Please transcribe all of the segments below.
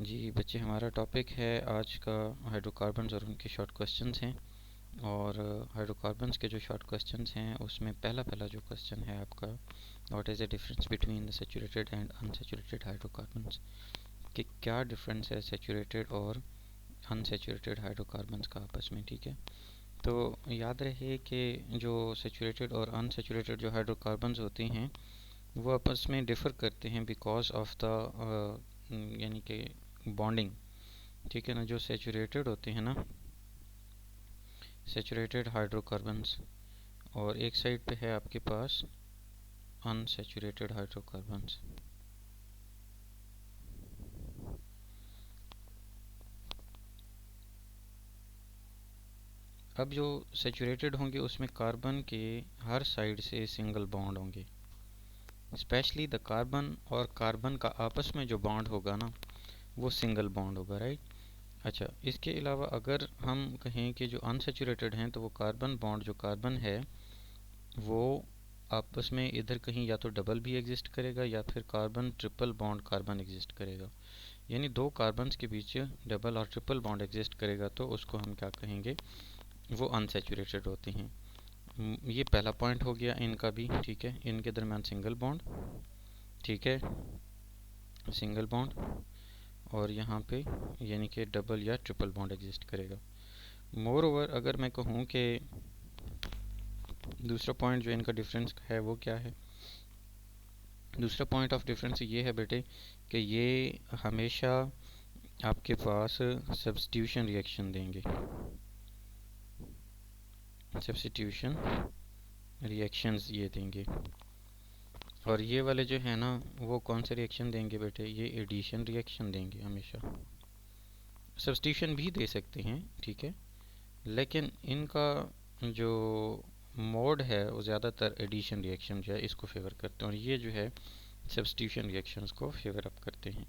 जी बच्चे, हमारा टॉपिक है आज का हाइड्रोकार्बन्स और उनके शॉर्ट क्वेश्चंस हैं। और हाइड्रोकार्बन्स के जो शॉर्ट क्वेश्चंस हैं उसमें पहला पहला जो क्वेश्चन है आपका, what is the difference between the saturated and unsaturated hydrocarbons, कि क्या डिफरेंस है सैचुरेटेड और अनसैचुरेटेड हाइड्रोकार्बन्स का आपस में। ठीक है, तो याद रहे कि जो सैचुरेटेड और अनसैचुरेटेड जो हाइड्रोकार्बन्स होते हैं वो आपस में डिफ़र करते हैं बिकॉज ऑफ द यानी कि बॉन्डिंग। ठीक है ना, जो सैचुरेटेड होते हैं ना, सैचुरेटेड हाइड्रोकार्बन्स, और एक साइड पे है आपके पास अनसैचुरेटेड हाइड्रोकार्बन्स। अब जो सैचुरेटेड होंगे उसमें कार्बन के हर साइड से सिंगल बॉन्ड होंगे, स्पेशली द कार्बन और कार्बन का आपस में जो बॉन्ड होगा ना वो सिंगल बॉन्ड होगा, राइट। अच्छा, इसके अलावा अगर हम कहें कि जो अनसैचुरेटेड हैं तो वो कार्बन बॉन्ड जो कार्बन है वो आपस में इधर कहीं या तो डबल भी एग्जिस्ट करेगा या फिर carbon triple bond carbon exist करेगा। यानी दो कार्बन्स के बीच डबल और ट्रिपल बॉन्ड एग्जिस्ट करेगा तो उसको हम क्या कहेंगे, वो अनसैचुरेटेड होते हैं। ये पहला पॉइंट हो गया इनका भी। ठीक है, इनके दरम्यान सिंगल बॉन्ड, ठीक है, सिंगल बॉन्ड, और यहाँ पे यानी कि डबल या ट्रिपल बॉन्ड एग्जिस्ट करेगा। मोर ओवर अगर मैं कहूँ कि दूसरा पॉइंट जो इनका डिफरेंस है वो क्या है, दूसरा पॉइंट ऑफ डिफरेंस ये है बेटे कि ये हमेशा आपके पास सब्स्टिट्यूशन रिएक्शन देंगे, सब्स्टिट्यूशन रिएक्शंस ये देंगे। और ये वाले जो है ना वो कौन से रिएक्शन देंगे बेटे, ये एडिशन रिएक्शन देंगे हमेशा। सब्स्टिट्यूशन भी दे सकते हैं, ठीक है, लेकिन इनका जो मोड है वो ज़्यादातर एडिशन रिएक्शन जो है इसको फेवर करते हैं, और ये जो है सब्स्टिट्यूशन रिएक्शंस को फेवर अप करते हैं।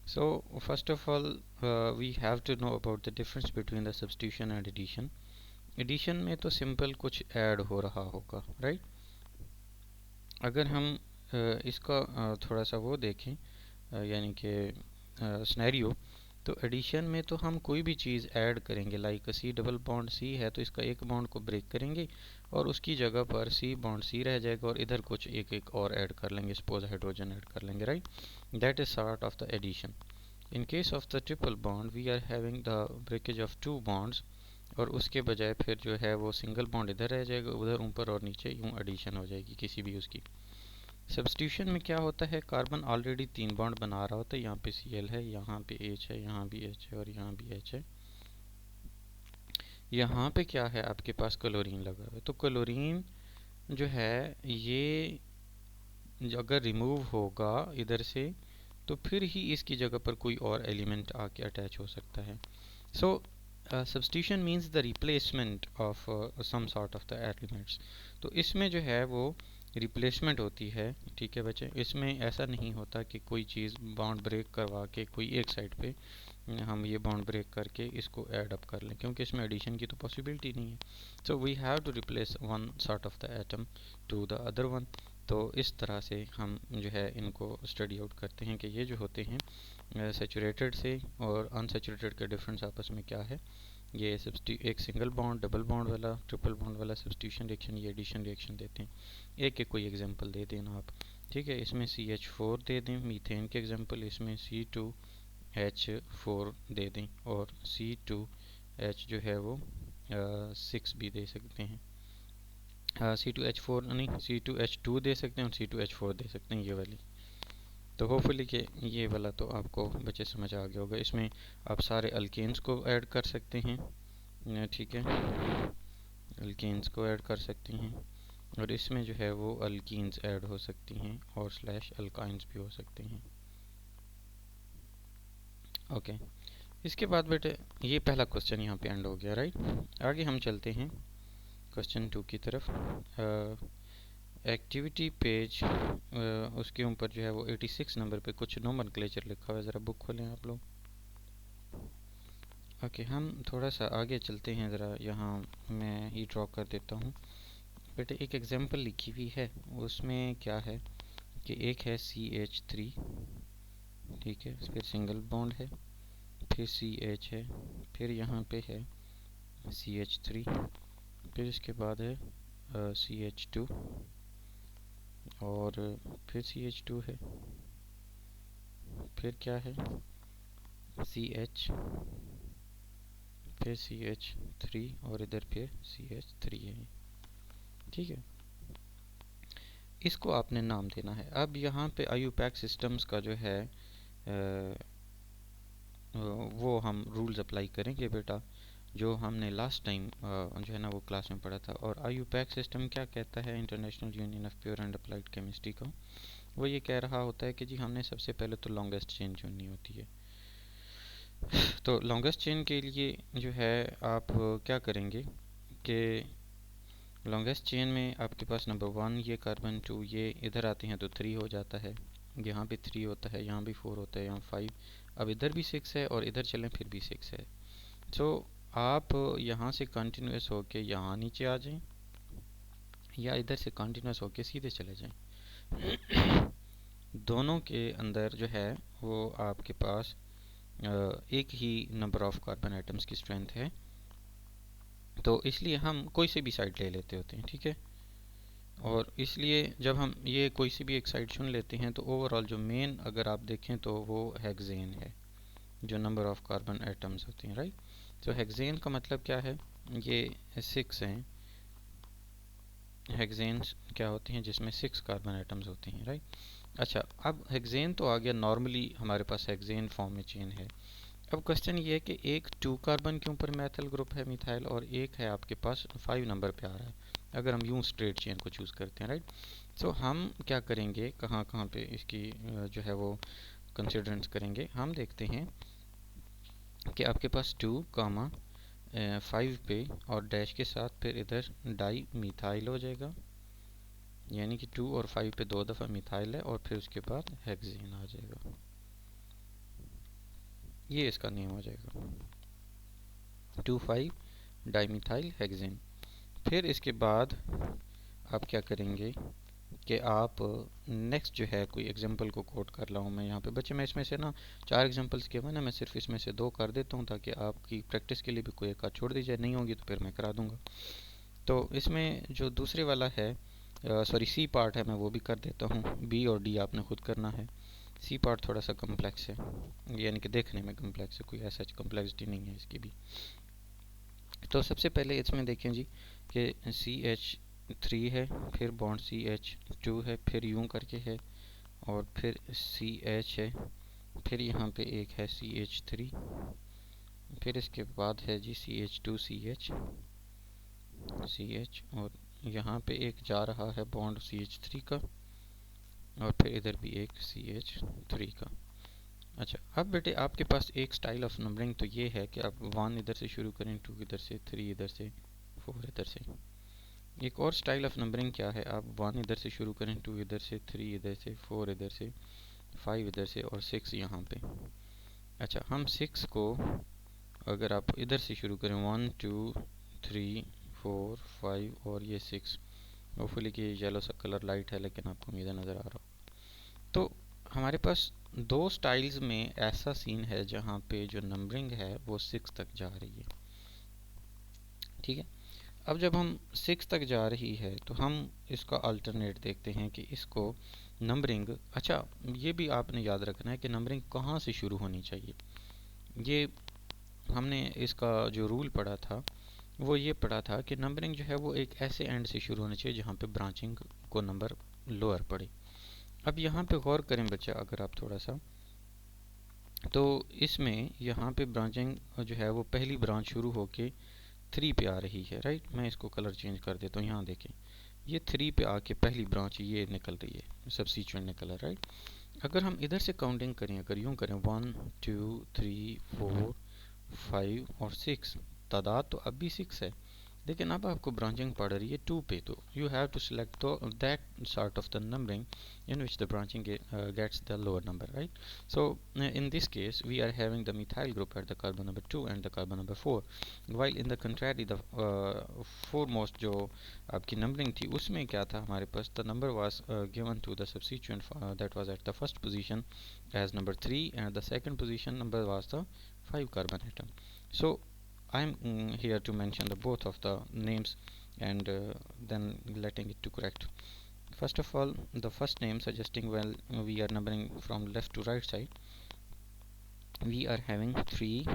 So first of all, we have to know about the difference between the substitution and addition. Addition में तो सिंपल कुछ ऐड हो रहा होगा, राइट। अगर हम इसका थोड़ा सा वो देखें, यानी कि स्नैरियो, तो एडिशन में तो हम कोई भी चीज़ ऐड करेंगे, like C double bond C है तो इसका एक बॉन्ड को ब्रेक करेंगे और उसकी जगह पर सी बॉन्ड सी रह जाएगा और इधर कुछ एक एक और ऐड कर लेंगे, सपोज हाइड्रोजन ऐड कर लेंगे, right. That is sort of the addition. In case of the triple bond we are having the breakage of two bonds, और उसके बजाय फिर जो है वो सिंगल बॉन्ड इधर रह जाएगा, उधर ऊपर और नीचे यूँ एडिशन हो जाएगी किसी भी उसकी। सब्स्टिट्यूशन में क्या होता है, कार्बन ऑलरेडी तीन बॉन्ड बना रहा होता है, यहाँ पे Cl है, यहाँ पे H है, यहाँ भी H है और यहाँ भी H है। यहाँ पे क्या है आपके पास क्लोरीन लगा हुआ है, तो क्लोरीन जो है ये अगर रिमूव होगा इधर से तो फिर ही इसकी जगह पर कोई और एलिमेंट आके अटैच हो सकता है। So substitution means the replacement of some sort of the elements. तो इसमें जो है वो रिप्लेसमेंट होती है, ठीक है बच्चे। इसमें ऐसा नहीं होता कि कोई चीज़ बॉन्ड ब्रेक करवा के कोई एक साइड पे हम ये बॉन्ड ब्रेक करके इसको ऐड अप कर लें, क्योंकि इसमें एडिशन की तो पॉसिबिलिटी नहीं है। So we have to replace one sort of the atom to the other one. तो इस तरह से हम जो है इनको स्टडी आउट करते हैं कि ये जो होते हैं सैचुरेटेड से और अनसैचुरेटेड का डिफरेंस आपस में क्या है। ये एक सिंगल बॉन्ड, डबल बॉन्ड वाला, ट्रिपल बॉन्ड वाला सब्स्टिट्यूशन रिएक्शन, ये एडिशन रिएक्शन देते हैं। एक एक कोई एग्जांपल दे देना आप, ठीक है। इसमें CH4 दे दें मीथेन के एग्जांपल, इसमें C2H4 दे दें, और C2H जो है वो 6 भी दे सकते हैं। C2H4 नहीं, C2H2 दे सकते हैं और C2H4 दे सकते हैं, ये वाली। तो होपफुली कि ये वाला तो आपको बच्चे समझ आ गया होगा। इसमें आप सारे अल्केन्स को ऐड कर सकते हैं, ठीक है, अल्केन्स को ऐड कर सकते हैं, और इसमें जो है वो अल्कीन्स ऐड हो सकती हैं और स्लैश अल्काइंस भी हो सकते हैं। ओके, इसके बाद बेटे ये पहला क्वेश्चन यहाँ पे एंड हो गया, राइट। आगे हम चलते हैं क्वेश्चन 2 की तरफ। एक्टिविटी पेज उसके ऊपर जो है वो 86 नंबर पे कुछ नोमेनक्लेचर लिखा हुआ है, ज़रा बुक खोलें आप लोग। ओके, हम थोड़ा सा आगे चलते हैं, ज़रा यहाँ मैं ही ड्रॉ कर देता हूँ बेटे। एक एग्जांपल लिखी हुई है, उसमें क्या है कि एक है CH3, ठीक है, फिर सिंगल बॉन्ड है, फिर CH है, फिर यहाँ पे है CH3, फिर इसके बाद है CH2, और फिर CH2 है, फिर क्या है CH, फिर CH3, और इधर फिर CH3 है। ठीक है, इसको आपने नाम देना है। अब यहाँ पे IUPAC सिस्टम्स का जो है वो हम रूल्स अप्लाई करेंगे बेटा, जो हमने लास्ट टाइम जो है ना वो क्लास में पढ़ा था। और IUPAC सिस्टम क्या कहता है, international union of pure and applied chemistry का, वो ये कह रहा होता है कि जी हमने सबसे पहले तो लॉन्गेस्ट चेन चुननी होती है। तो लॉन्गेस्ट चेन के लिए जो है आप क्या करेंगे कि लॉन्गेस्ट चेन में आपके पास नंबर 1 ये कार्बन 2 ये इधर आते हैं तो 3 हो जाता है, यहाँ भी 3 होता है, यहाँ भी 4 होता है, यहाँ 5, अब इधर भी 6 है और इधर चलें फिर भी 6 है। तो आप यहाँ से कंटिन्यूस होके यहाँ नीचे आ जाएं, या इधर से कंटिन्यूस होके सीधे चले जाएं। दोनों के अंदर जो है वो आपके पास एक ही नंबर ऑफ कार्बन आइटम्स की स्ट्रेंथ है, तो इसलिए हम कोई से भी साइड ले लेते होते हैं। ठीक है, और इसलिए जब हम ये कोई सी भी एक साइड चुन लेते हैं तो ओवरऑल जो मेन अगर आप देखें तो वो हेक्सेन है, जो नंबर ऑफ कार्बन एटम्स होते हैं, राइट। तो हेक्सेन का मतलब क्या है, ये 6 हैं, हेक्सेन्स क्या होते हैं जिसमें 6 कार्बन एटम्स होते हैं, राइट। अच्छा, अब हेक्सेन तो आ गया, नॉर्मली हमारे पास हेक्सेन फॉर्म में चेन है। अब क्वेश्चन ये है कि एक 2 कार्बन के ऊपर मैथल ग्रुप है मिथाइल, और एक है आपके पास 5 नंबर पे आ रहा है, अगर हम यूं स्ट्रेट चेन को चूज़ करते हैं, राइट। तो हम क्या करेंगे, कहाँ कहाँ पे इसकी जो है वो कंसिडरेंस करेंगे, हम देखते हैं कि आपके पास 2, 5 पे और डैश के साथ फिर इधर डाई मिथाइल हो जाएगा, यानी कि 2 और 5 पे 2 दफ़ा मिथाइल है, और फिर उसके बाद हेक्सेन आ जाएगा, ये इसका नेम हो जाएगा 2,5 डाईमिथाइल हेक्सेन। फिर इसके बाद आप क्या करेंगे कि आप नेक्स्ट जो है कोई एग्जांपल को कोट कर रहा हूँ मैं यहाँ पे बच्चे, मैं इसमें से ना 4 एग्जांपल्स के हुए ना, मैं सिर्फ इसमें से 2 कर देता हूँ ताकि आपकी प्रैक्टिस के लिए भी कोई एक आध छोड़ दी जाए, नहीं होगी तो फिर मैं करा दूँगा। तो इसमें जो दूसरे वाला है, सॉरी सी पार्ट है, मैं वो भी कर देता हूँ, बी और डी आपने खुद करना है। सी पार्ट थोड़ा सा कम्प्लेक्स है, यानी कि देखने में कम्प्लेक्स है, कोई ऐसा कम्प्लेक्सिटी नहीं है इसकी भी। तो सबसे पहले इसमें देखें जी कि CH3 है, फिर बॉन्ड CH2 है, फिर यूं करके है, और फिर CH है, फिर यहाँ पे एक है CH3, फिर इसके बाद है जी CH2CH, CH, और यहाँ पे एक जा रहा है बॉन्ड CH3 का, और फिर इधर भी एक CH3 का। अच्छा, अब बेटे आपके पास एक स्टाइल ऑफ नंबरिंग तो ये है कि आप 1 इधर से शुरू करें, 2 इधर से, 3 इधर से, 4 इधर से। एक और स्टाइल ऑफ नंबरिंग क्या है, आप 1 इधर से शुरू करें, 2 इधर से, 3 इधर से, 4 इधर से, 5 इधर से, और 6 यहाँ पे। अच्छा, हम 6 को अगर आप इधर से शुरू करें 1 2 3 4 5 और ये 6, होपफुली कि येलो सा कलर लाइट है लेकिन आपको उम्मीद नज़र आ रहा हो। तो हमारे पास 2 स्टाइल्स में ऐसा सीन है जहाँ पे जो नंबरिंग है वो 6 तक जा रही है। ठीक है, अब जब हम 6 तक जा रही है तो हम इसका अल्टरनेट देखते हैं कि इसको नंबरिंग, अच्छा ये भी आपने याद रखना है कि नंबरिंग कहाँ से शुरू होनी चाहिए। ये हमने इसका जो रूल पढ़ा था वो ये पढ़ा था कि नंबरिंग जो है वो एक ऐसे एंड से शुरू होनी चाहिए जहाँ पे ब्रांचिंग को नंबर लोअर पड़े। अब यहाँ पे गौर करें बच्चा, अगर आप थोड़ा सा, तो इसमें यहाँ पे ब्रांचिंग जो है वो पहली ब्रांच शुरू होके 3 पे आ रही है, राइट। मैं इसको कलर चेंज कर देता हूँ, यहाँ देखें ये 3 पे आके पहली ब्रांच ये निकल रही है, सब्स्टिट्यूएंट निकला, राइट। अगर हम इधर से काउंटिंग करें, अगर यूँ करें 1 2 3 4 5 और 6, तादाद तो अब भी 6 है, लेकिन अब आपको ब्रांचिंग पड़ रही है 2 पे, तो you have to select that sort of the numbering in which the branching gets the lower number, right? So in this case we are having the methyl group at the carbon number 2 and the carbon number 4, while in the contrary the foremost जो आपकी numbering थी उसमें क्या था हमारे पास, the number was given to the substituent that was at the first position as number 3, and the second position number was the 5 carbon atom. So I'm here to mention the both of the names and then letting it to correct. First of all, the first name suggesting, well, we are numbering from left to right side. We are having 3,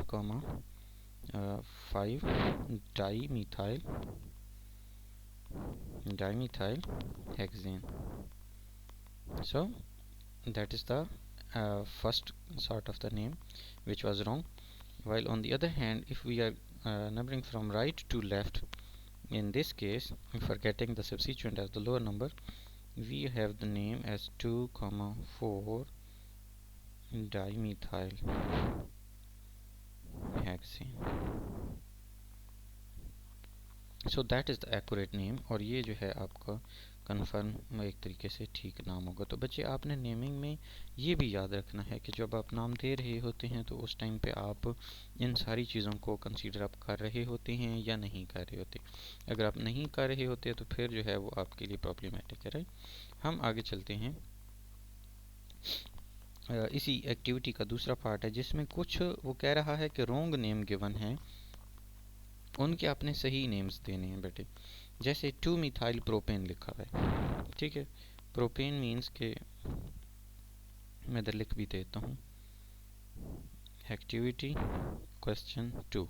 5 dimethyl hexane. So that is the first sort of the name which was wrong. While on the other hand, if we are numbering from right to left, in this case forgetting the substituent as the lower number, we have the name as 2, 4 dimethyl hexane. So that is the accurate name, और ये जो है आपका confirm एक तरीके से ठीक नाम होगा। तो बच्चे आपने नेमिंग में ये भी याद रखना है कि जब आप नाम दे रहे होते हैं तो उस टाइम पे आप इन सारी चीज़ों को कंसीडर आप कर रहे होते हैं या नहीं कर रहे होते। अगर आप नहीं कर रहे होते तो फिर जो है वो आपके लिए प्रॉब्लमेटिक है, राइट। हम आगे चलते हैं। इसी एक्टिविटी का दूसरा पार्ट है जिसमें कुछ वो कह रहा है कि रॉन्ग नेम गिवन है, उनके आपने सही नेम्स देने हैं बेटे। जैसे 2 मिथाइल प्रोपेन लिखा है, ठीक है। प्रोपेन मीन्स के मैं इधर लिख भी देता हूँ, एक्टिविटी क्वेश्चन 2,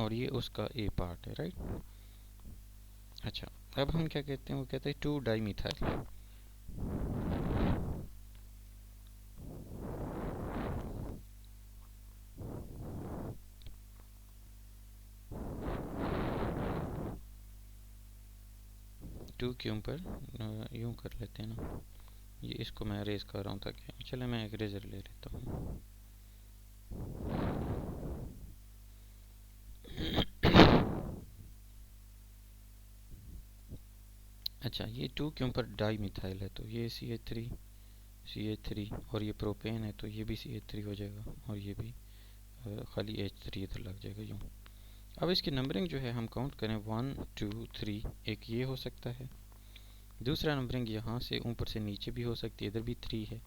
और ये उसका ए पार्ट है, राइट। अच्छा, अब हम क्या कहते हैं, वो कहते हैं 2 डाईमिथाइल। टू के ऊपर यूँ कर लेते हैं ना, ये इसको मैं अरेज कर रहा हूँ ताकि, चले मैं एक इरेजर ले लेता हूँ। अच्छा, ये 2 के ऊपर डाई मिथाइल है तो ये CH3 और ये प्रोपेन है तो ये भी CH3 हो जाएगा, और ये भी खाली H3 इधर लग जाएगा यूँ। अब इसकी नंबरिंग जो है हम काउंट करें 1 2 3, एक ये हो सकता है, दूसरा नंबरिंग यहाँ से ऊपर से नीचे भी हो सकती है, इधर भी 3 है।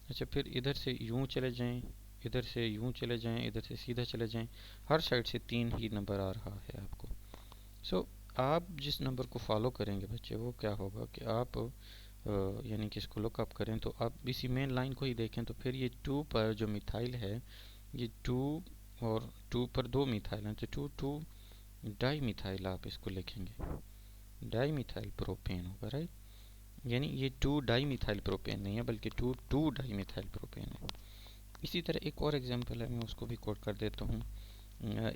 अच्छा, फिर इधर से यूँ चले जाएं, इधर से यूँ चले जाएं, इधर से सीधा चले जाएं, हर साइड से 3 ही नंबर आ रहा है आपको। सो आप जिस नंबर को फॉलो करेंगे बच्चे, वो क्या होगा कि आप यानी कि इसको लुकअप करें तो आप इसी मेन लाइन को ही देखें तो फिर ये 2 पर जो मिथाइल है, ये 2 और 2 पर 2 मिथाइल हैं, तो 2 डाई मिथाइल आप इसको लिखेंगे, डाई मिथाइल प्रोपेन होगा, राइट। यानी ये 2 डाई मिथाइल प्रोपेन नहीं है बल्कि 2 डाई मिथाइल प्रोपेन है। इसी तरह एक और एग्जांपल है, मैं उसको भी कोट कर देता हूँ।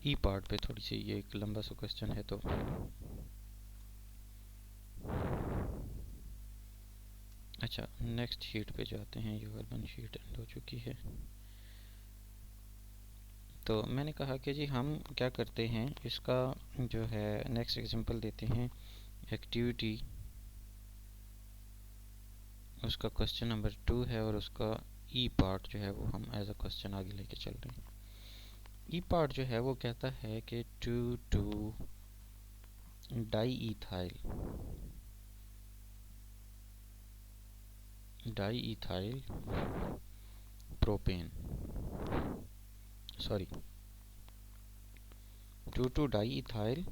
ई पार्ट पे थोड़ी सी ये एक लंबा सा क्वेश्चन है, तो अच्छा नेक्स्ट शीट पे जाते हैं, ये अर्बन शीट एंड हो चुकी है। तो मैंने कहा कि जी हम क्या करते हैं, इसका जो है नेक्स्ट एग्जांपल देते हैं, एक्टिविटी उसका क्वेश्चन नंबर 2 है और उसका ई पार्ट जो है वो हम एज अ क्वेश्चन आगे लेके चल रहे हैं। ई पार्ट जो है वो कहता है कि 2 diethyl propane, sorry 2 diethyl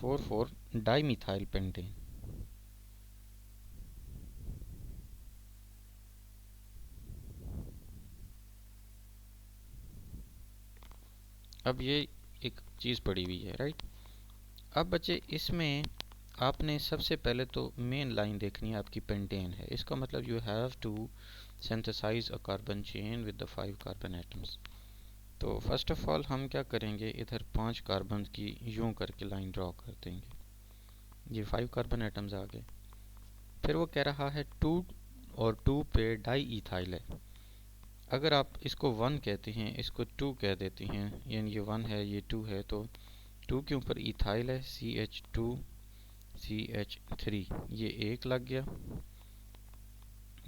4 dimethyl pentane. अब ये एक चीज़ पड़ी हुई है, राइट। अब बच्चे इसमें आपने सबसे पहले तो मेन लाइन देखनी है, आपकी पेंटेन है, इसका मतलब you have to synthesize a carbon chain with the 5 carbon atoms. तो फर्स्ट ऑफ ऑल हम क्या करेंगे, इधर 5 कार्बन की यूं करके लाइन ड्रॉ कर देंगे, ये 5 कार्बन एटम्स आ गए। फिर वो कह रहा है 2 और 2 पे डाई इथाइल है, अगर आप इसको 1 कहते हैं, इसको 2 कह देती हैं, यानी ये 1 है ये 2 है, तो 2 के ऊपर इथाइल है CH2 CH3, ये एक लग गया।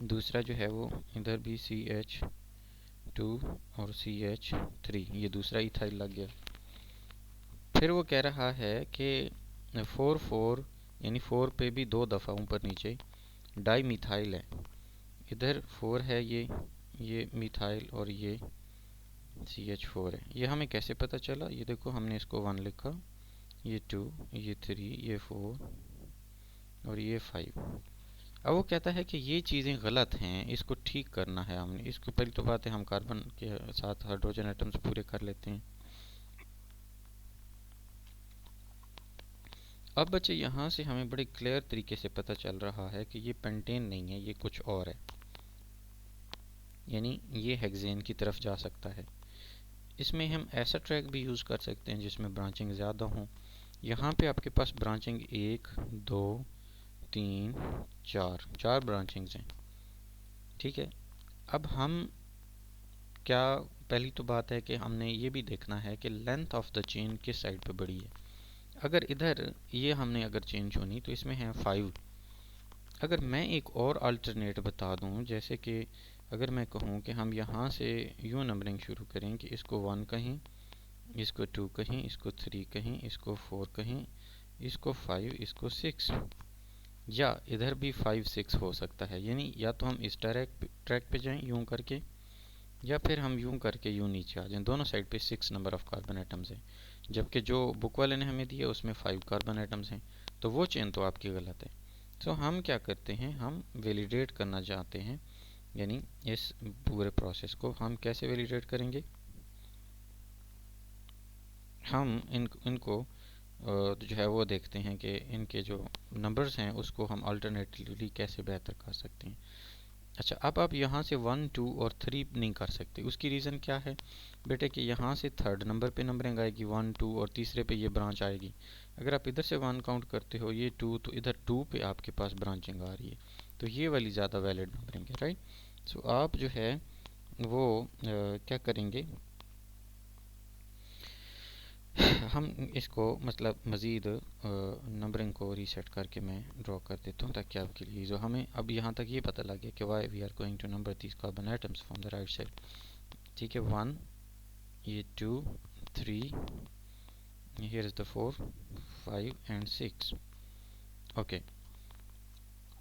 दूसरा जो है वो इधर भी CH2 और CH3, ये दूसरा इथाइल लग गया। फिर वो कह रहा है कि 4 यानी 4 पे भी 2 दफ़ा ऊपर नीचे डाई मिथाइल है। इधर 4 है ये मिथाइल और ये CH4 है। ये हमें कैसे पता चला? ये देखो, हमने इसको 1 लिखा, ये 2, ये 3, ये 4 और ये 5। अब वो कहता है कि ये चीज़ें गलत हैं, इसको ठीक करना है हमने। इसको पहली तो बात है, हम कार्बन के साथ हाइड्रोजन एटम्स पूरे कर लेते हैं। अब बच्चे यहाँ से हमें बड़े क्लियर तरीके से पता चल रहा है कि ये पेंटेन नहीं है, ये कुछ और है, यानी ये हेक्सेन की तरफ जा सकता है। इसमें हम ऐसा ट्रैक भी यूज़ कर सकते हैं जिसमें ब्रांचिंग ज़्यादा हों। यहाँ पे आपके पास ब्रांचिंग 1 2 3 4 ब्रांचिंग्स हैं, ठीक है। अब हम क्या, पहली तो बात है कि हमने ये भी देखना है कि लेंथ ऑफ द चेन किस साइड पे बड़ी है। अगर इधर ये हमने अगर चेन चुनी तो इसमें है 5। अगर मैं एक और अल्टरनेट बता दूं, जैसे कि अगर मैं कहूं कि हम यहाँ से यूँ नंबरिंग शुरू करें कि इसको 1 कहीं, इसको 2 कहीं, इसको 3 कहीं, इसको 4 कहीं, इसको 5, इसको 6, या इधर भी 5 6 हो सकता है। यानी या तो हम इस ट्रैक पे जाएं यूँ करके, या फिर हम यूं करके यूं नीचे आ जाएं। दोनों साइड पे 6 नंबर ऑफ कार्बन एटम्स हैं, जबकि जो बुक वाले ने हमें दिया उसमें 5 कार्बन एटम्स हैं, तो वो चेन तो आपकी गलत है। तो हम क्या करते हैं, हम वैलिडेट करना चाहते हैं, यानी इस पूरे प्रोसेस को हम कैसे वैलिडेट करेंगे। हम इनको जो है वो देखते हैं कि इनके जो नंबर्स हैं उसको हम अल्टरनेटिवली कैसे बेहतर कर सकते हैं। अच्छा, अब आप यहाँ से 1 2 और 3 नहीं कर सकते। उसकी रीज़न क्या है बेटे कि यहाँ से थर्ड नंबर पे नंबरिंग आएगी 1 2, और तीसरे पे ये ब्रांच आएगी। अगर आप इधर से 1 काउंट करते हो, ये 2, तो इधर 2 पे आपके पास ब्रांचिंग आ रही है, तो ये वाली ज़्यादा वैलिड नंबरिंग है, राइट। सो आप जो है वो क्या करेंगे, हम इसको मतलब मज़ीद नंबरिंग को रीसेट करके मैं ड्रॉ कर देता हूँ, ताकि आपके लिए जो हमें अब यहाँ तक ये पता लगे कि why we are going to number these carbon atoms from the right side. ठीक है, 1, ये 2 3, here is the 4 5 and 6। Okay,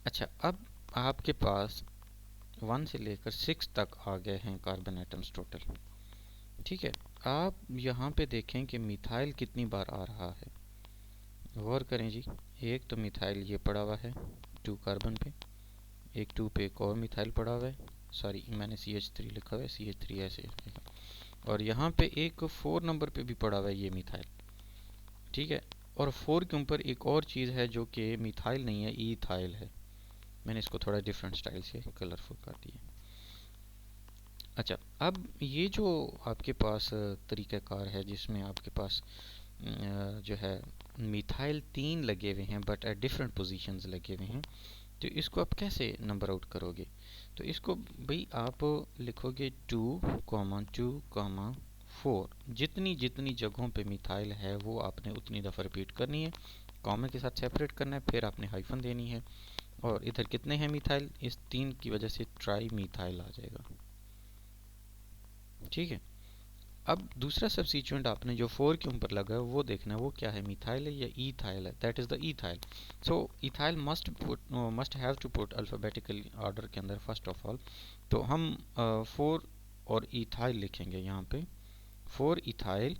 अच्छा, अब आपके पास 1 से लेकर 6 तक आ गए हैं कार्बन एटम्स टोटल। ठीक है, आप यहाँ पे देखें कि मिथाइल कितनी बार आ रहा है, गौर करें जी। एक तो मिथाइल ये पड़ा हुआ है 2 कार्बन पे, एक 2 पे एक और मिथाइल पड़ा हुआ है, सॉरी मैंने CH3 लिखा हुआ है, CH3 ऐसे रहेगा। और यहाँ पे एक 4 नंबर पे भी पड़ा हुआ है ये मिथाइल, ठीक है। और 4 के ऊपर एक और चीज़ है जो कि मिथाइल नहीं है, ईथाइल है। मैंने इसको थोड़ा डिफरेंट स्टाइल से कलरफुल कर दिया। अच्छा, अब ये जो आपके पास तरीक़ाकार है जिसमें आपके पास जो है मिथाइल 3 लगे हुए हैं बट एट डिफरेंट पोजीशंस लगे हुए हैं, तो इसको आप कैसे नंबर आउट करोगे? तो इसको भाई आप लिखोगे 2,2,4। जितनी जितनी जगहों पे मिथाइल है वो आपने उतनी दफ़ा रिपीट करनी है, कॉमा के साथ सेपरेट करना है, फिर आपने हाइफन देनी है। और इधर कितने हैं मिथाइल, इस 3 की वजह से ट्राई मिथाइल आ जाएगा, ठीक है। अब दूसरा सब्स्टिट्यूएंट आपने जो 4 के ऊपर लगा है वो देखना है वो क्या है, मिथाइल है या ईथाइल है, that is the ethyl. So ethyl must have to put alphabetical order के अंदर फर्स्ट ऑफ ऑल। तो हम 4 और ईथाइल लिखेंगे यहाँ पे, 4 इथाइल,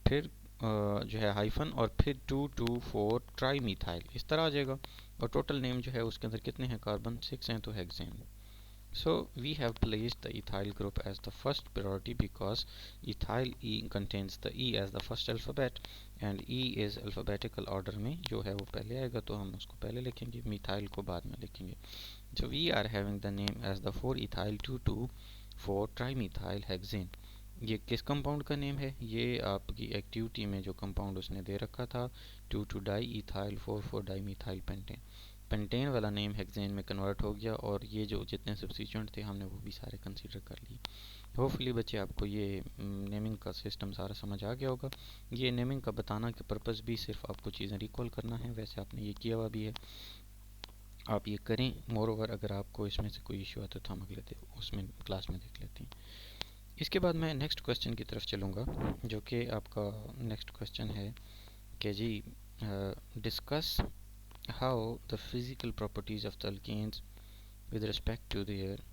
फिर जो है हाइफन, और फिर 2 2 4 ट्राई मिथाइल, इस तरह आ जाएगा। और टोटल नेम जो है उसके अंदर कितने हैं कार्बन, 6 हैं, तो hexane. So we have placed the ethyl group as the first priority because ethyl E contains the E as the first alphabet and E is alphabetical order में जो है वो पहले आएगा, तो हम उसको पहले लिखेंगे, मिथाइल को बाद में लिखेंगे। So we are having the name as the 4-ethyl 2,2,4 trimethyl hexane। ये किस कंपाउंड का नेम है, ये आपकी एक्टिविटी में जो कंपाउंड उसने दे रखा था 2,2-डाई इथाइल 4,4-डाईमिथाइल पेंटेन। पेंटेन वाला नेम हेक्सेन में कन्वर्ट हो गया और ये जो जितने सब्स्टिट्यूएंट थे हमने वो भी सारे कंसीडर कर लिए। होपफुली बच्चे आपको ये नेमिंग का सिस्टम सारा समझ आ गया होगा। ये नेमिंग का बताना के पर्पज़ भी सिर्फ आपको चीज़ें रिकॉल करना है, वैसे आपने ये किया हुआ भी है, आप ये करें। मोर ओवर अगर आपको इसमें से कोई इशू आता है तो हम अगले उसमें क्लास में देख लेते हैं। इसके बाद मैं नेक्स्ट क्वेश्चन की तरफ चलूँगा, जो कि आपका नेक्स्ट क्वेश्चन है कि जी discuss how the physical properties of the alkanes with respect to their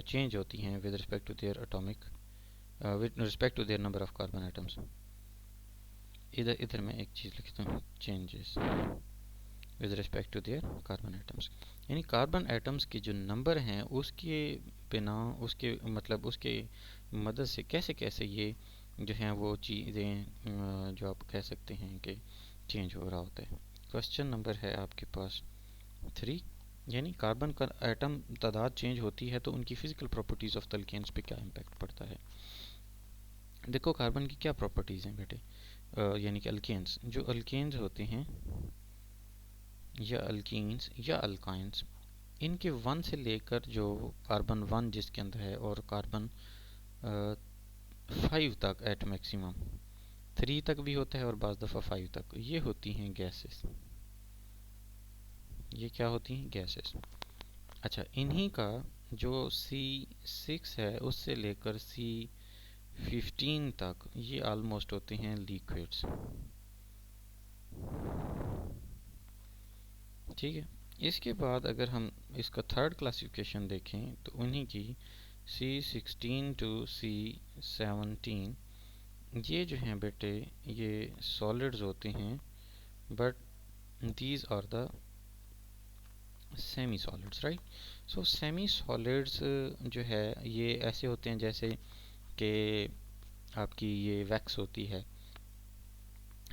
change होती हैं with respect to their atomic with respect to their number of carbon atoms. इधर इधर मैं एक चीज़ लिखता हूँ, changes with respect to their carbon atoms, यानी कार्बन एटम्स के जो नंबर हैं उसके बिना, उसके मतलब उसके मदद से कैसे कैसे ये जो हैं वो चीज़ें जो आप कह सकते हैं कि चेंज हो रहा होता है। क्वेश्चन नंबर है आपके पास 3, यानी कार्बन का एटम तादाद चेंज होती है तो उनकी physical properties of the alkanes पे क्या इम्पैक्ट पड़ता है। देखो कार्बन की क्या प्रॉपर्टीज़ हैं बेटे, यानी कि अल्केन्स, जो अल्केन्स होते हैं या अल्कीन्स या अल्काइंस, इनके 1 से लेकर जो कार्बन 1 जिसके अंदर है और कार्बन 5 तक एट मैक्सिमम, 3 तक भी होता है और बाज़ दफ़ा 5 तक, ये होती हैं गैसेस। ये क्या होती हैं, गैसेस। अच्छा, इन्हीं का जो C6 है उससे लेकर C15 तक ये ऑलमोस्ट होते हैं लिक्विड्स। ठीक है, इसके बाद अगर हम इसका थर्ड क्लासिफिकेशन देखें तो उन्हीं की C16 टू C17, ये जो हैं बेटे ये सॉलिड्स होते हैं, but these are the semi solids, right. So semi solids जो है ये ऐसे होते हैं जैसे कि आपकी ये वैक्स होती है,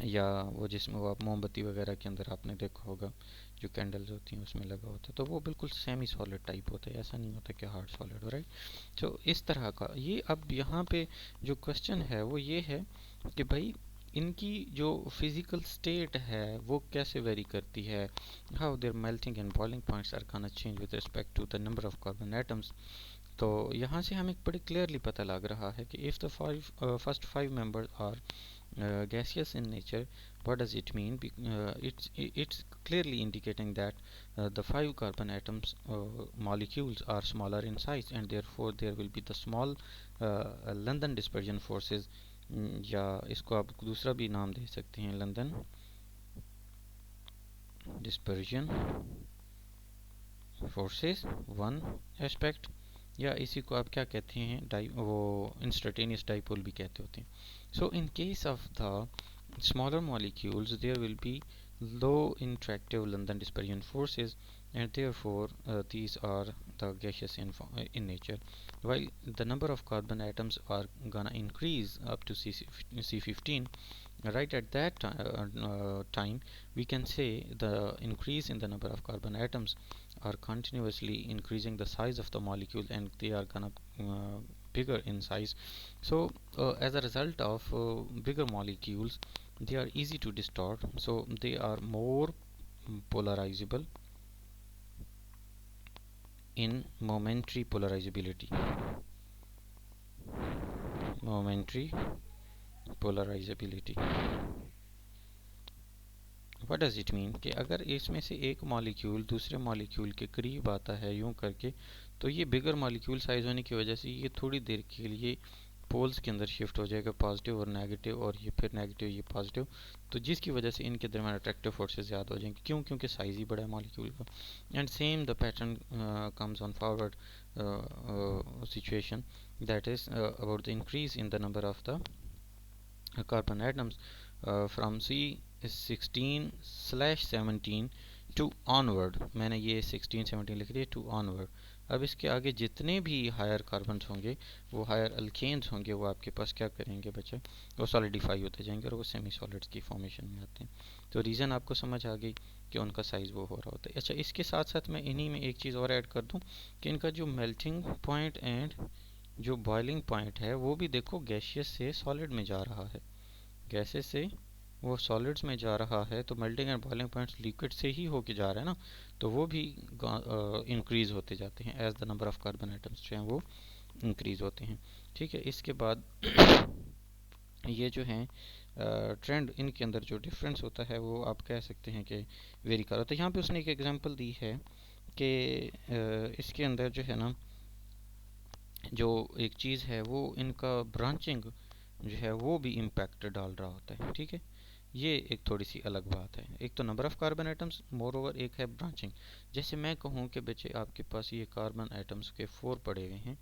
या वो जिसमें वो आप मोमबत्ती वगैरह के अंदर आपने देखा होगा जो कैंडल्स होती हैं उसमें लगा होता है, तो वो बिल्कुल सेमी सॉलिड टाइप होता है, ऐसा नहीं होता कि हार्ड सॉलिड हो, राइट। तो इस तरह का ये, अब यहाँ पे जो क्वेश्चन है वो ये है कि भाई इनकी जो फिजिकल स्टेट है वो कैसे वेरी करती है, how their melting and boiling points are gonna change with respect to the number of carbon atoms. तो यहाँ से हमें बड़ी क्लियरली पता लग रहा है कि if the first 5 members are gaseous in nature, what does it mean? It's clearly indicating that the 5 carbon atoms molecules are smaller in size, and therefore there will be the small London dispersion forces, या इसको आप दूसरा भी नाम दे सकते हैं, London dispersion forces one aspect, या इसी को आप क्या कहते हैं, वो इंस्टेंटेनियस डाइपोल भी कहते होते हैं। So in case of the smaller molecules there will be low interactive London dispersion forces, and therefore these are the gaseous in nature, while the number of carbon atoms are gonna increase up to C15. Right at that time we can say the increase in the number of carbon atoms are continuously increasing the size of the molecule, and they are gonna bigger in size. So as a result of bigger molecules, they are easy to distort, so they are more polarizable in momentary polarizability. Momentary polarizability, what does it mean, कि अगर इसमें से एक molecule दूसरे molecule के करीब आता है यूं करके, तो ये बिगर मॉलिक्यूल साइज होने की वजह से ये थोड़ी देर के लिए पोल्स के अंदर शिफ्ट हो जाएगा, पॉजिटिव और नेगेटिव, और ये फिर नेगेटिव ये पॉजिटिव, तो जिसकी वजह से इनके दरमियान अट्रैक्टिव फोर्सेस ज़्यादा हो जाएंगे, क्यों, क्योंकि साइज़ ही बड़ा है मॉलिक्यूल का। And same the pattern comes on forward situation, that is about the increase in the number of the carbon atoms from C16/17 to onward, मैंने ये 16-17 लिख दिया, टू ऑनवर्ड। अब इसके आगे जितने भी हायर कार्बन्स होंगे, वो हायर अल्केन्स होंगे, वो आपके पास क्या करेंगे बच्चे, वो सॉलिडिफाई होते जाएंगे और वो सेमी सॉलिड्स की फॉर्मेशन में आते हैं। तो रीज़न आपको समझ आ गई कि उनका साइज़ वो हो रहा होता है। अच्छा, इसके साथ साथ मैं इन्हीं में एक चीज़ और ऐड कर दूँ कि इनका जो मेल्टिंग पॉइंट एंड जो बॉइलिंग पॉइंट है वो भी देखो गैसियस से सॉलिड में जा रहा है, गैसेस से वो सॉलिड्स में जा रहा है तो melting and boiling points liquid से ही होके जा रहा है ना, तो वो भी इंक्रीज होते जाते हैं as the number of carbon items जो हैं वो इंक्रीज होते हैं। ठीक है, इसके बाद ये जो हैं ट्रेंड, इनके अंदर जो डिफरेंस होता है वो आप कह सकते हैं कि वेरी कर होता है। यहाँ पे उसने एक एग्जांपल दी है कि इसके अंदर जो है ना, जो एक चीज़ है वो इनका ब्रांचिंग जो है वो भी इम्पैक्ट डाल रहा होता है। ठीक है, ये एक थोड़ी सी अलग बात है। एक तो number of carbon items, more over एक है ब्रांचिंग। जैसे मैं कहूँ कि बच्चे आपके पास ये कार्बन आइटम्स के 4 पड़े हुए हैं,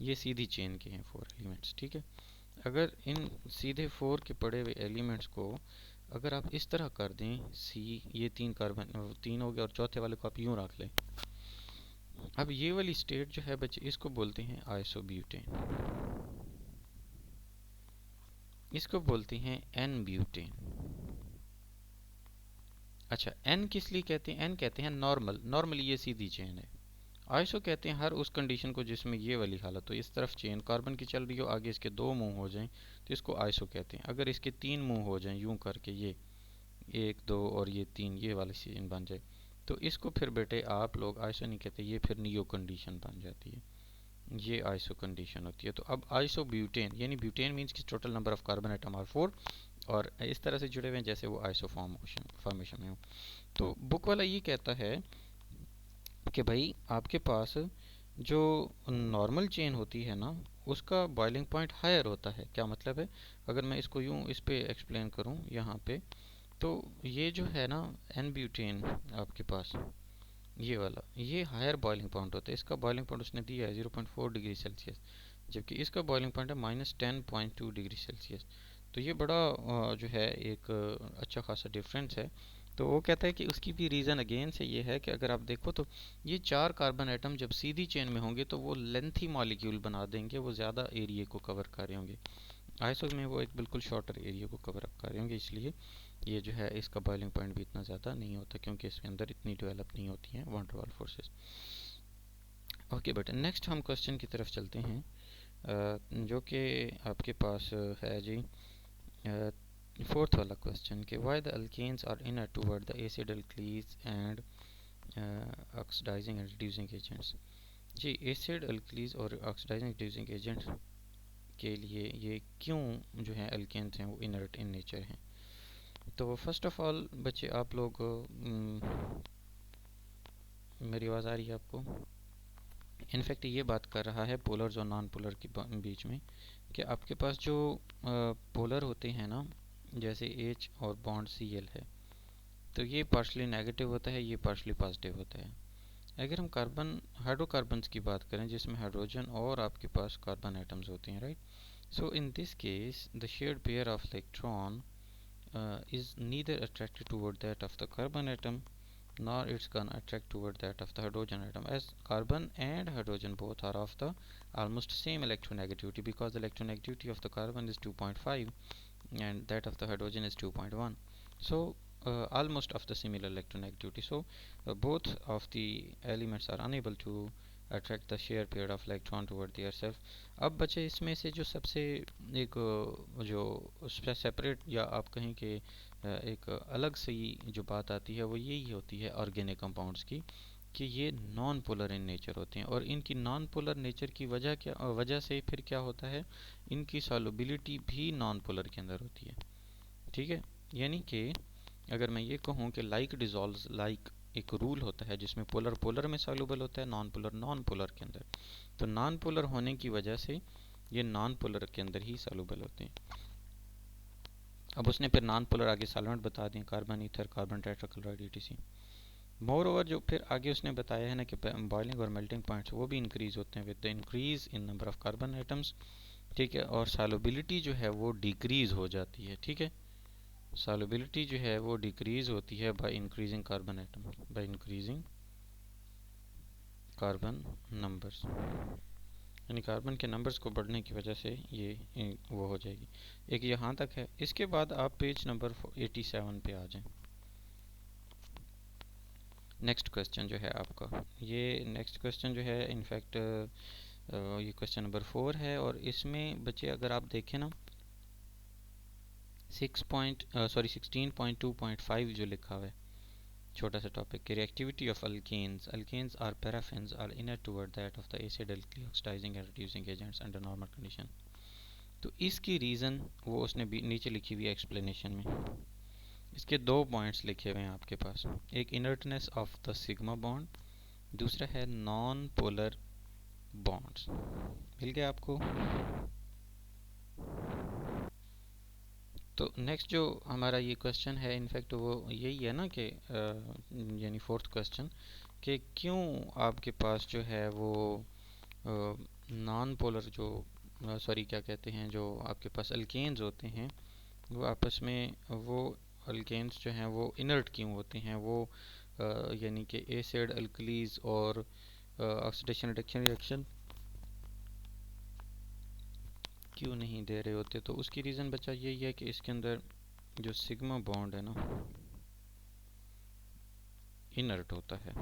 ये सीधी चेन के हैं 4 एलिमेंट्स। ठीक है, अगर इन सीधे 4 के पड़े हुए एलिमेंट्स को अगर आप इस तरह कर दें, सी ये 3 कार्बन 3 हो गया और चौथे वाले को आप यूं रख लें, अब ये वाली स्टेट जो है बच्चे इसको बोलते हैं आइसोब्यूटेन, इसको बोलते हैं एन ब्यूटेन। अच्छा, एन किस लिए कहते हैं? एन कहते हैं नॉर्मल, नॉर्मली ये सीधी चेन है। आइसो कहते हैं हर उस कंडीशन को जिसमें ये वाली हालत हो, इस तरफ चेन कार्बन की चल रही हो, आगे इसके 2 मुंह हो जाएं तो इसको आइसो कहते हैं। अगर इसके 3 मुंह हो जाएं यूं करके, ये 1 2 और ये 3, ये वाली चेन बन जाए, तो इसको फिर बेटे आप लोग आइसो नहीं कहते, ये फिर नियो कंडीशन बन जाती है, ये आइसो कंडीशन होती है। तो अब आइसो ब्यूटेन, यानी ब्यूटेन मीन्स कि total number of carbon item are 4 और इस तरह से जुड़े हुए हैं जैसे वो आइसो फॉर्मेशन में हो। तो बुक वाला ये कहता है कि भाई आपके पास जो नॉर्मल चेन होती है ना, उसका बॉइलिंग पॉइंट हायर होता है। क्या मतलब है? अगर मैं इसको यूं इस पे एक्सप्लेन करूं यहाँ पे, तो ये जो है ना एन ब्यूटेन आपके पास, ये वाला ये हायर बॉइलिंग पॉइंट होता है। इसका बॉइलिंग पॉइंट उसने दिया है 0.4 डिग्री सेल्सियस, जबकि इसका बॉइलिंग पॉइंट है -10.2 डिग्री सेल्सियस। तो ये बड़ा जो है एक अच्छा खासा डिफरेंस है। तो वो कहता है कि उसकी भी रीज़न अगेन से ये है कि अगर आप देखो तो ये 4 कार्बन आइटम जब सीधी चेन में होंगे तो वो लेंथी मॉलिक्यूल बना देंगे, वो ज़्यादा एरिया को कवर कर रहे होंगे। आइसो में वो एक बिल्कुल शॉर्टर एरिया को कवर अप कर रहे होंगे, इसलिए ये जो है इसका बॉइलिंग पॉइंट भी इतना ज़्यादा नहीं होता, क्योंकि इसके अंदर इतनी डेवलप नहीं होती हैं वंडर वाल फोर्सेस। ओके बेटा, नेक्स्ट हम क्वेश्चन की तरफ चलते हैं, जो कि आपके पास है जी फोर्थ वाला क्वेश्चन कि why the alkanes are inert toward the acid alkalis and oxidizing and reducing agents. जी, एसिड अल्कीलीज और ऑक्सीडाइजिंग रिड्यूसिंग एजेंट्स के लिए ये क्यों जो है अल्केन्स हैं वो इनर्ट इन नेचर हैं। तो फर्स्ट ऑफ ऑल बच्चे आप लोग मेरी आवाज़ आ रही है आपको? इनफैक्ट ये बात कर रहा है पोलर्स और नॉन पोलर के बीच में, कि आपके पास जो पोलर होते हैं ना, जैसे H और बॉन्ड Cl है, तो ये पार्शली नेगेटिव होता है, ये पार्शली पॉजिटिव होता है। अगर हम कार्बन हाइड्रोकार्बन्स की बात करें जिसमें हाइड्रोजन और आपके पास कार्बन एटम्स होते हैं, right, so in this case the shared pair of electron is neither attracted toward that of the carbon atom nor it's gonna attract toward that of the hydrogen atom, as carbon and hydrogen both are of the almost same electronegativity, because the electronegativity of the carbon is 2.5 and that of the hydrogen is 2.1, so almost of the similar electronegativity. So both of the elements are unable to attract the shear pair of electron toward their self. अब बचे इसमें से जो सबसे एक जो separate या आप कहें कि एक अलग सी जो बात आती है वो यही होती है ऑर्गेनिक कंपाउंड्स की, कि ये नॉन पोलर इन नेचर होते हैं। और इनकी नॉन पोलर नेचर की वजह से फिर क्या होता है, इनकी सॉल्युबिलिटी भी नॉन पोलर के अंदर होती है। ठीक है, यानी कि अगर मैं ये कहूँ कि लाइक डिजॉल्व्स लाइक, एक रूल होता है जिसमें पोलर पोलर में सॉल्युबल होता है, नॉन पोलर नॉन पोलर के अंदर, तो नॉन पोलर होने की वजह से ये नॉन पोलर के अंदर ही सॉल्युबल होते हैं। अब उसने फिर नॉन पोलर आगे सॉल्वेंट बता दिए, carbon ether, carbon tetrachloride etc. More over जो फिर आगे उसने बताया है ना कि बॉइलिंग और मेल्टिंग पॉइंट्स वो भी इंक्रीज होते हैं with the increase in number of carbon items. ठीक है, और सॉल्युबिलिटी जो है वो डिक्रीज हो जाती है। ठीक है, सॉल्युबिलिटी जो है वो डिक्रीज होती है by increasing carbon atom, by increasing carbon numbers, यानी कार्बन के नंबर्स को बढ़ने की वजह से ये वो हो जाएगी। एक यहाँ तक है। इसके बाद आप पेज नंबर 87 पे आ जाएं। नेक्स्ट क्वेश्चन जो है आपका, ये नेक्स्ट क्वेश्चन जो है इनफैक्ट ये क्वेश्चन नंबर 4 है, और इसमें बच्चे अगर आप देखें ना 16.2.5 जो लिखा हुआ है छोटा सा टॉपिक कि reactivity of alkanes alkanes are paraffins are inert toward that of the acid alkali oxidizing and reducing agents under normal condition. तो इसकी रीज़न वो उसने भी नीचे लिखी हुई एक्सप्लेनेशन में। इसके दो पॉइंट्स लिखे हुए हैं आपके पास, एक inertness of the sigma bond, दूसरा है नॉन पोलर बॉन्ड्स। मिल गया आपको? तो नेक्स्ट जो हमारा ये क्वेश्चन है इनफैक्ट वो यही है ना कि यानी फोर्थ क्वेश्चन कि क्यों आपके पास जो है वो नॉन पोलर जो सॉरी क्या कहते हैं जो आपके पास अल्केन्स होते हैं वो आपस में वो अल्केन्स जो हैं वो इनर्ट क्यों होते हैं, वो यानी कि एसिड अल्कलीज और ऑक्सीडेशन रिडक्शन रिएक्शन क्यों नहीं दे रहे होते। तो उसकी रीज़न बच्चा यही है कि इसके अंदर जो सिग्मा बॉन्ड है ना इनर्ट होता है,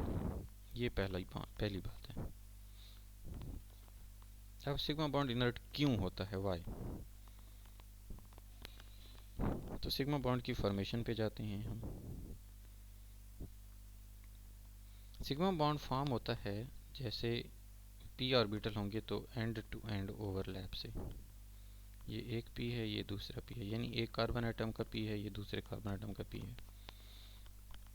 ये पहली बात है। अब सिग्मा बॉन्ड इनर्ट क्यों होता है, वाई? तो सिग्मा बॉन्ड की फॉर्मेशन पे जाते हैं हम। सिग्मा बॉन्ड फॉर्म होता है जैसे पी ऑर्बिटल होंगे तो एंड टू एंड ओवरलैप से, ये एक पी है ये दूसरा पी है, यानी एक कार्बन एटम का पी है ये दूसरे कार्बन एटम का पी है।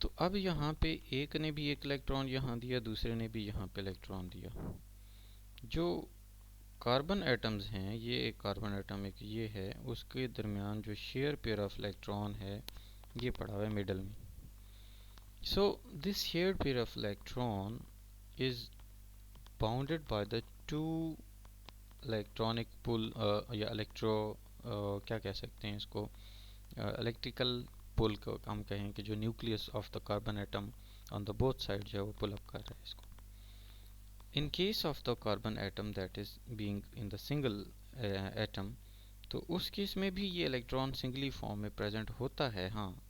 तो अब यहाँ पे एक ने भी एक इलेक्ट्रॉन यहाँ दिया, दूसरे ने भी यहाँ पे इलेक्ट्रॉन दिया। जो कार्बन एटम्स हैं, ये एक कार्बन एटम एक ये है, उसके दरमियान जो शेयर पेयर ऑफ इलेक्ट्रॉन है ये पड़ा हुआ है मिडल में। So this share pair of electron is bounded by the two electronic pull या क्या कह सकते हैं इसको, इलेक्ट्रिकल पुल को हम कहें कि जो nucleus of the carbon atom on the both side जो है वो पुल अप कर रहा है इसको। इन case of the carbon atom that is being in the single atom, तो उस केस में भी ये इलेक्ट्रॉन सिंगली फॉर्म में प्रेजेंट होता है, हाँ,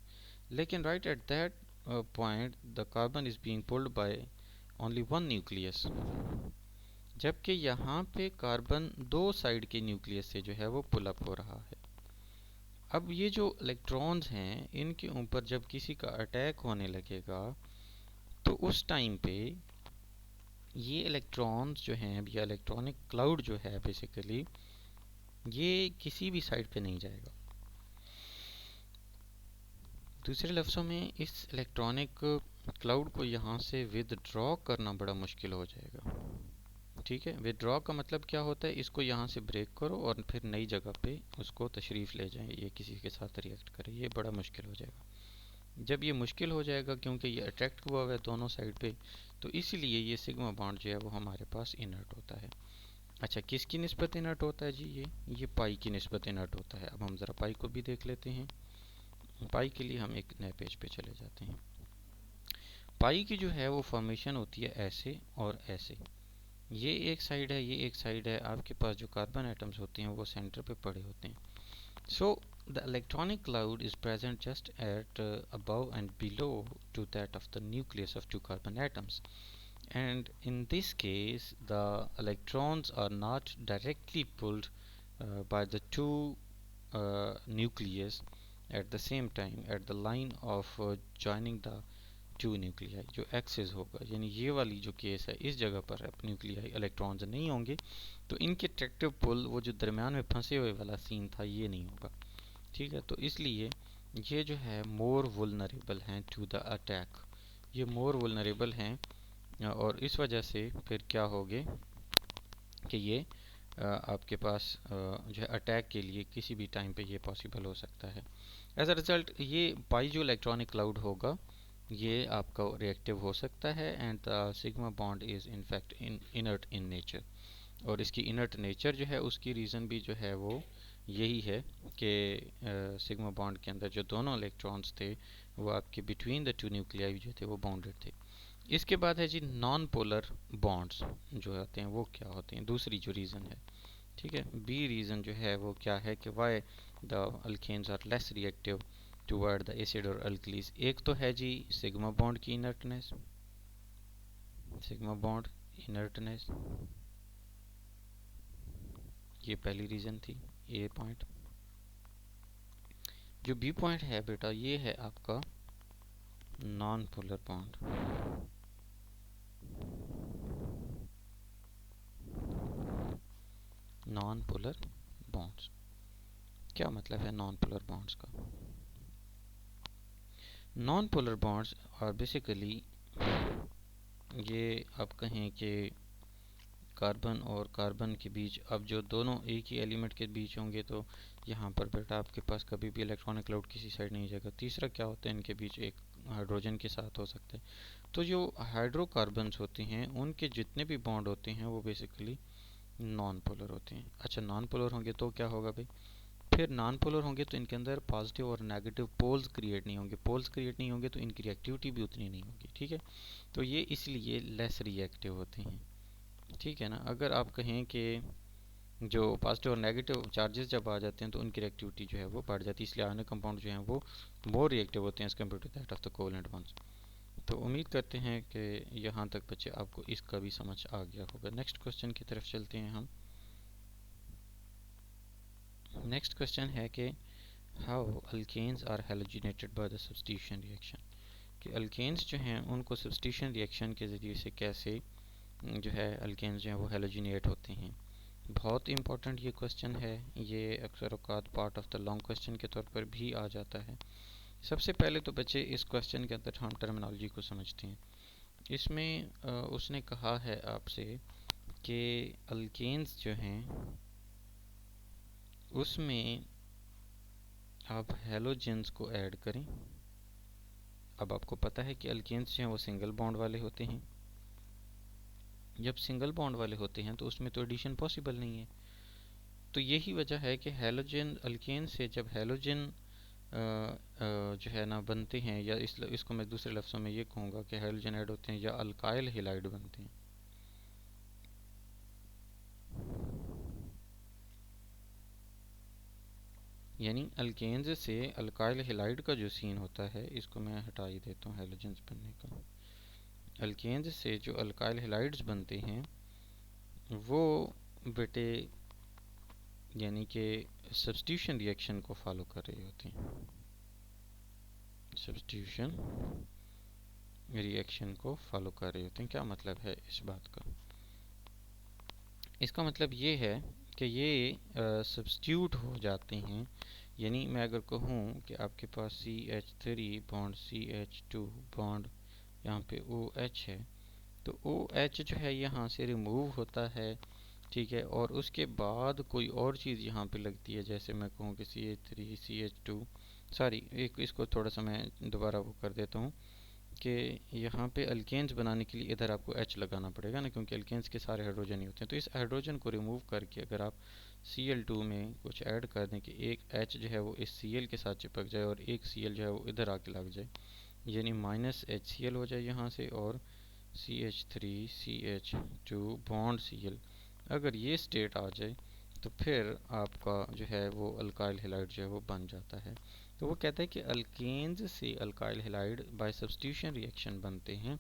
लेकिन right at that point the carbon is being pulled by only one nucleus, जबकि यहाँ पे कार्बन दो साइड के न्यूक्लियस से जो है वो पुल अप हो रहा है। अब ये जो इलेक्ट्रॉन्स हैं इनके ऊपर जब किसी का अटैक होने लगेगा तो उस टाइम पे ये इलेक्ट्रॉन्स जो हैं, या इलेक्ट्रॉनिक क्लाउड जो है बेसिकली, ये किसी भी साइड पे नहीं जाएगा। दूसरे लफ्ज़ों में इस इलेक्ट्रॉनिक क्लाउड को यहाँ से विदड्रॉ करना बड़ा मुश्किल हो जाएगा। ठीक है, विदड्रॉ का मतलब क्या होता है, इसको यहाँ से ब्रेक करो और फिर नई जगह पे उसको तशरीफ़ ले जाएं, ये किसी के साथ रिएक्ट करे, ये बड़ा मुश्किल हो जाएगा। जब ये मुश्किल हो जाएगा क्योंकि ये अट्रैक्ट हुआ हुआ है दोनों साइड पे, तो इसीलिए ये सिग्मा बॉन्ड जो है वो हमारे पास इनर्ट होता है। अच्छा, किसकी निस्बत इनर्ट होता है जी? ये पाई की निस्बत इनर्ट होता है। अब हम ज़रा पाई को भी देख लेते हैं। पाई के लिए हम एक नए पेज पे चले जाते हैं। पाई की जो है वो फॉर्मेशन होती है ऐसे और ऐसे, ये एक साइड है ये एक साइड है, आपके पास जो कार्बन एटम्स होते हैं वो सेंटर पे पड़े होते हैं। So the electronic cloud is present just at above and below to that of the nucleus of two carbon atoms, and in this case the electrons are not directly pulled by the two nucleus at the same time at the line of joining the two nuclei, जो axis होगा, यानी ये वाली जो case है इस जगह पर न्यूक्लियाई इलेक्ट्रॉन्स नहीं होंगे, तो इनके अट्रैक्टिव पुल वो जो दरमियान में फंसे हुए वाला सीन था ये नहीं होगा। ठीक है, तो इसलिए ये जो है मोर वुलनरेबल हैं टू द अटैक, ये मोर वुलनरेबल हैं और इस वजह से फिर क्या होगे कि ये आपके पास जो है अटैक के लिए किसी भी टाइम पे ये पॉसिबल हो सकता है। एज अ रिज़ल्ट ये पाई जो इलेक्ट्रॉनिक क्लाउड होगा ये आपका रिएक्टिव हो सकता है, and the sigma bond is in fact inert in nature. और इसकी इनर्ट नेचर जो है उसकी रीज़न भी जो है वो यही है कि सिग्मा बॉन्ड के अंदर जो दोनों इलेक्ट्रॉन्स थे वो आपके बिटवीन द टू न्यूक्लियाई जो थे वो बाउंडेड थे। इसके बाद है जी नॉन पोलर बॉन्ड्स जो होते हैं वो क्या होते हैं, दूसरी जो रीज़न है। ठीक है, बी रीज़न जो है वो क्या है कि why the alkanes are less reactive toward the acid और अल्कलीज। एक तो है जी सिग्मा बॉन्ड की इनर्टनेस, सिग्मा बॉन्ड इनर्टनेस, ये पहली रीज़न थी, ए पॉइंट। जो बी पॉइंट है बेटा ये है आपका non polar bond. Non polar bonds क्या मतलब है नॉन पोलर बॉन्ड्स का? नॉन पोलर बॉन्ड्स और बेसिकली ये आप कहें कि कार्बन और कार्बन के बीच, अब जो दोनों एक ही एलिमेंट के बीच होंगे तो यहाँ पर बेटा आपके पास कभी भी इलेक्ट्रॉनिक क्लाउड किसी साइड नहीं जाएगा। तीसरा क्या होता है, इनके बीच एक हाइड्रोजन के साथ हो सकता है। तो जो हाइड्रोकार्बन्स होते हैं उनके जितने भी बॉन्ड होते हैं वो बेसिकली नॉन पोलर होते हैं। अच्छा, नॉन पोलर होंगे तो क्या होगा भाई? फिर नॉन पोलर होंगे तो इनके अंदर पॉजिटिव और नेगेटिव पोल्स क्रिएट नहीं होंगे। पोल्स क्रिएट नहीं होंगे तो इनकी रिएक्टिविटी भी उतनी नहीं होगी। ठीक है, तो ये इसलिए लेस रिएक्टिव होते हैं। ठीक है ना। अगर आप कहें कि जो पॉजिटिव और नेगेटिव चार्जेस जब आ जाते हैं तो उनकी रिएक्टिविटी जो है वो बढ़ जाती है, इसलिए आयनिक कंपाउंड जो हैं वो मोर रिएक्टिव होते हैं as compare to that of the covalent bonds. तो उम्मीद करते हैं कि यहाँ तक बच्चे आपको इसका भी समझ आ गया होगा। नेक्स्ट क्वेश्चन की तरफ चलते हैं हम। नेक्स्ट क्वेश्चन है कि how alkanes are halogenated by the substitution reaction, कि अल्केन्स जो हैं उनको सब्स्टिट्यूशन रिएक्शन के ज़रिए से कैसे जो है अल्केन्स जो हैं वो हेलोजिनेट होते हैं। बहुत इंपॉर्टेंट ये क्वेश्चन है, ये अक्सर औकात part of the long question के तौर पर भी आ जाता है। सबसे पहले तो बच्चे इस क्वेश्चन के अंदर हम टर्मिनोलॉजी को समझते हैं। इसमें उसने कहा है आपसे कि अल्केन्स जो हैं उसमें आप हेलोजेंस को ऐड करें। अब आपको पता है कि अल्केन्स जो हैं वो सिंगल बॉन्ड वाले होते हैं। जब सिंगल बॉन्ड वाले होते हैं तो उसमें तो एडिशन पॉसिबल नहीं है। तो यही वजह है कि हेलोजन अल्केन से जब हेलोजन जो है ना बनते हैं, या इसको मैं दूसरे लफ्ज़ों में ये कहूँगा कि हेलोजन ऐड होते हैं या अल्काइल हेलाइड बनते हैं। यानी अल्केन्स से अल्काइल हेलाइड का जो सीन होता है, इसको मैं हटा ही देता हूँ हेलोजेंस बनने का। अल्केन्स से जो अल्काइल हेलाइड्स बनते हैं वो बेटे यानी कि सब्स्टिट्यूशन रिएक्शन को फॉलो कर रहे होते हैं। सब्स्टिट्यूशन रिएक्शन को फॉलो कर रहे होते हैं। क्या मतलब है इस बात का? इसका मतलब ये है कि ये सब्स्टिट्यूट हो जाते हैं। यानी मैं अगर कहूँ कि आपके पास CH3 बॉन्ड CH2 बॉन्ड यहाँ पे OH है, तो OH जो है यहाँ से रिमूव होता है। ठीक है, और उसके बाद कोई और चीज़ यहाँ पे लगती है। जैसे मैं कहूँ कि CH3 CH2, सॉरी एक इसको थोड़ा सा मैं दोबारा वो कर देता हूँ कि यहाँ पे अल्केन्स बनाने के लिए इधर आपको H लगाना पड़ेगा ना, क्योंकि अल्केन्स के सारे हाइड्रोजन ही होते हैं। तो इस हाइड्रोजन को रिमूव करके अगर आप Cl2 में कुछ ऐड कर दें कि एक H जो है वो इस Cl के साथ चिपक जाए और एक Cl जो है वो इधर आके लग जाए, यानी -HCl हो जाए यहाँ से और CH3 CH2 बॉन्ड Cl, अगर ये स्टेट आ जाए तो फिर आपका जो है वो अल्काइल हेलाइड जो है वो बन जाता है। तो वो कहता है कि अल्केन्स से alkyl halide by substitution reaction बनते हैं।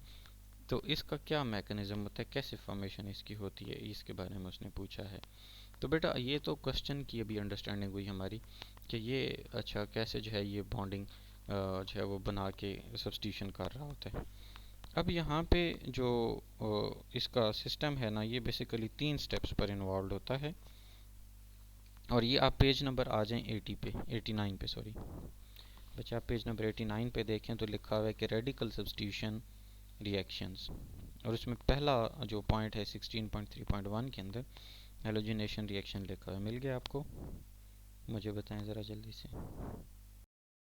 तो इसका क्या मैकेनिज्म होता है, कैसे फॉर्मेशन इसकी होती है, इसके बारे में उसने पूछा है। तो बेटा ये तो क्वेश्चन की अभी अंडरस्टैंडिंग हुई हमारी कि ये अच्छा कैसे जो है ये बॉन्डिंग जो है वो बना के सब्स्टिट्यूशन कर रहा होता है। अब यहाँ पे जो इसका सिस्टम है ना, ये बेसिकली 3 स्टेप्स पर इन्वॉल्व होता है। और ये आप पेज नंबर आ जाएं 80 पे 89 पे, सॉरी बच्चा, आप पेज नंबर 89 पे देखें तो लिखा हुआ है कि रेडिकल सब्स्टिट्यूशन रिएक्शंस, और उसमें पहला जो पॉइंट है 16.3.1 के अंदर हेलोजिनेशन रिएक्शन लिखा है। मिल गया आपको? मुझे बताएं ज़रा जल्दी से।